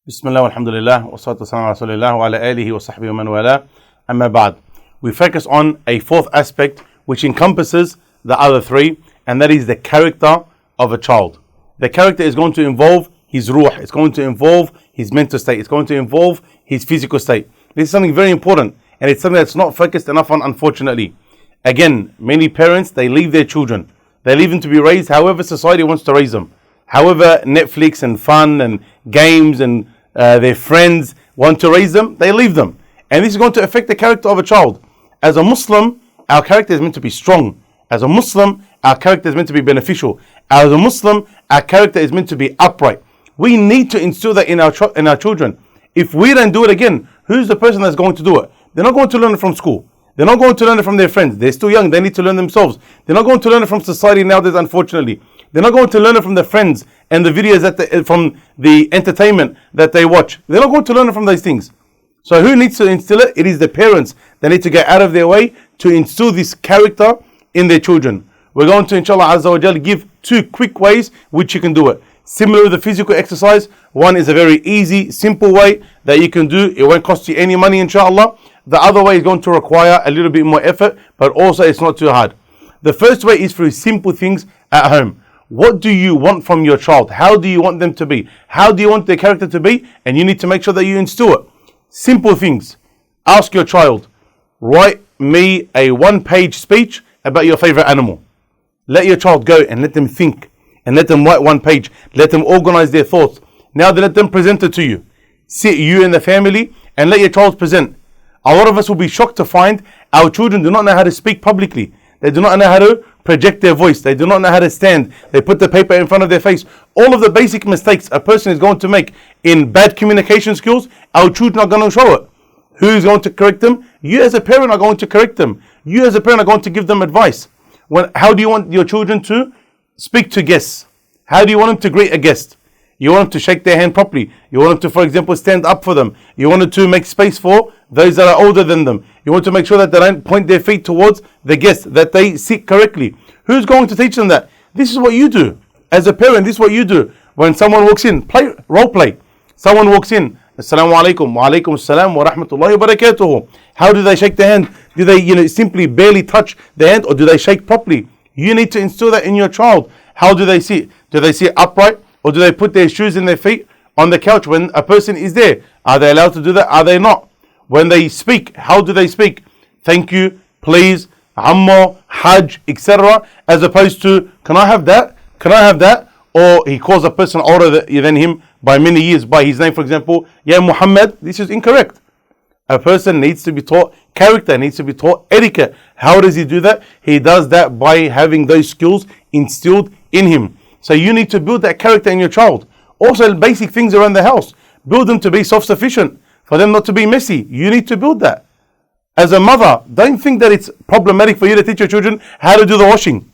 Bismillah, alhamdulillah, wa salatu wassalamu ala rasulillah wa ala alihi wa sahbihi wa man wala. Amma ba'd. We focus on a fourth aspect which encompasses the other three, and that is the character of a child. The character is going to involve his ruh, it's going to involve his mental state, it's going to involve his physical state. This is something very important, and it's something that's not focused enough on, unfortunately. Again, many parents, they leave their children. They leave them to be raised however society wants to raise them. However Netflix and fun and games and their friends want to raise them, they leave them. And this is going to affect the character of a child. As a Muslim, our character is meant to be strong. As a Muslim, our character is meant to be beneficial. As a Muslim, our character is meant to be upright. We need to instill that in our children. If we don't do it again, who's the person that's going to do it? They're not going to learn it from school. They're not going to learn it from their friends. They're still young. They need to learn themselves. They're not going to learn it from society nowadays, unfortunately. They're not going to learn it from their friends and the videos from the entertainment that they watch. They're not going to learn it from those things. So who needs to instill it? It is the parents. They need to get out of their way to instill this character in their children. We're going to, inshallah azza wa jal, give two quick ways which you can do it. Similar with the physical exercise, one is a very easy, simple way that you can do. It won't cost you any money, inshallah. The other way is going to require a little bit more effort, but also it's not too hard. The first way is through simple things at home. What do you want from your child? How do you want them to be? How do you want their character to be? And you need to make sure that you instill it. Simple things. Ask your child, write me a one-page speech about your favorite animal. Let your child go and let them think. And let them write one page. Let them organize their thoughts. Now they let them present it to you. Sit you and the family and let your child present. A lot of us will be shocked to find our children do not know how to speak publicly. They do not know how to project their voice. They do not know how to stand. They put the paper in front of their face. All of the basic mistakes a person is going to make in bad communication skills, our children are going to show it. Who is going to correct them? You as a parent are going to correct them. You as a parent are going to give them advice. How do you want your children to speak to guests? How do you want them to greet a guest? You want them to shake their hand properly. You want them to, for example, stand up for them. You want them to make space for those that are older than them. You want to make sure that they don't point their feet towards the guest, that they sit correctly. Who's going to teach them that? This is what you do. As a parent, this is what you do. When someone walks in, role play. Someone walks in, Assalamu alaikum, wa alaikum assalam wa rahmatullahi wa barakatuhu. How do they shake the hand? Do they simply barely touch the hand, or do they shake properly? You need to instill that in your child. How do they sit? Do they sit upright, or do they put their shoes in their feet on the couch when a person is there? Are they allowed to do that? Are they not? When they speak, how do they speak? Thank you, please, Amma, Hajj, etc. As opposed to, can I have that? Can I have that? Or he calls a person older than him by many years by his name, for example, Ya Muhammad. This is incorrect. A person needs to be taught character, needs to be taught etiquette. How does he do that? He does that by having those skills instilled in him. So you need to build that character in your child. Also, basic things around the house. Build them to be self-sufficient, for them not to be messy. You need to build that. As a mother, don't think that it's problematic for you to teach your children how to do the washing.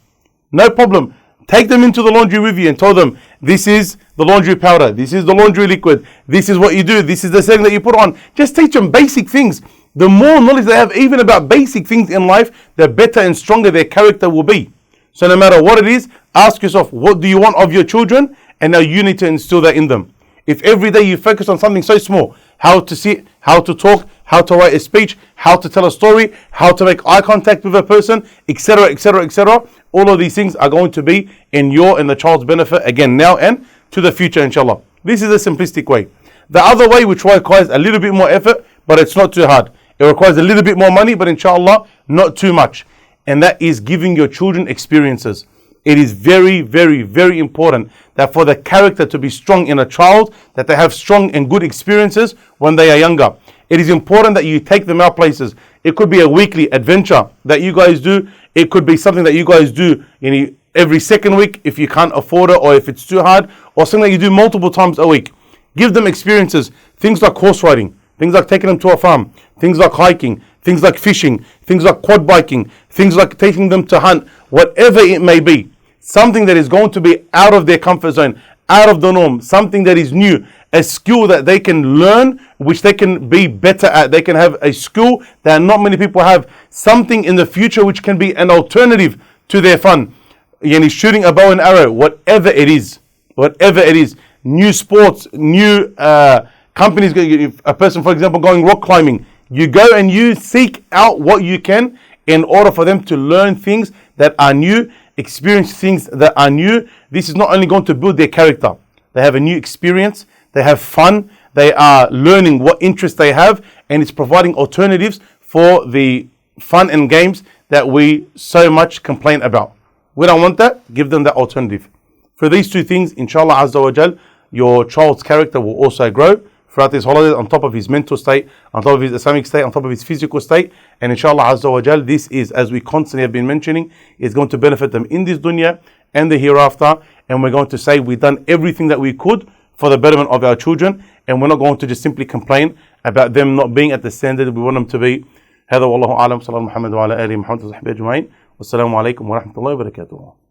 No problem. Take them into the laundry with you and tell them, this is the laundry powder, this is the laundry liquid, this is what you do, this is the setting that you put on. Just teach them basic things. The more knowledge they have even about basic things in life, the better and stronger their character will be. So no matter what it is, ask yourself, what do you want of your children? And now you need to instill that in them. If every day you focus on something so small, how to sit, how to talk, how to write a speech, how to tell a story, how to make eye contact with a person, etc., etc., etc., all of these things are going to be in your and the child's benefit, again, now and to the future, inshallah. This is a simplistic way. The other way, which requires a little bit more effort, but it's not too hard. It requires a little bit more money, but inshallah, not too much. And that is giving your children experiences. It is very, very, very important that for the character to be strong in a child, that they have strong and good experiences when they are younger. It is important that you take them out places. It could be a weekly adventure that you guys do. It could be something that you guys do every second week if you can't afford it or if it's too hard, or something that you do multiple times a week. Give them experiences, things like horse riding, things like taking them to a farm, things like hiking, things like fishing, things like quad biking, things like taking them to hunt, whatever it may be. Something that is going to be out of their comfort zone, out of the norm, something that is new, a skill that they can learn, which they can be better at. They can have a skill that not many people have, something in the future which can be an alternative to their fun. Shooting a bow and arrow, whatever it is, new sports, new companies, if a person, for example, going rock climbing, you go and you seek out what you can in order for them to learn things that are new, experience things that are new. This is not only going to build their character, they have a new experience, they have fun, they are learning what interests they have, and it's providing alternatives for the fun and games that we so much complain about. We don't want that, give them that alternative. For these two things, inshallah Azza wa Jal, your child's character will also grow throughout this holiday, on top of his mental state, on top of his Islamic state, on top of his physical state. And inshallah Azza wa Jal, this is, as we constantly have been mentioning, is going to benefit them in this dunya and the hereafter. And we're going to say we've done everything that we could for the betterment of our children, and we're not going to just simply complain about them not being at the standard we want them to be. هذا والله أعلم. صلى الله محمد وعلى آله محمد وصحبه أجمعين. والسلام عليكم ورحمة الله وبركاته.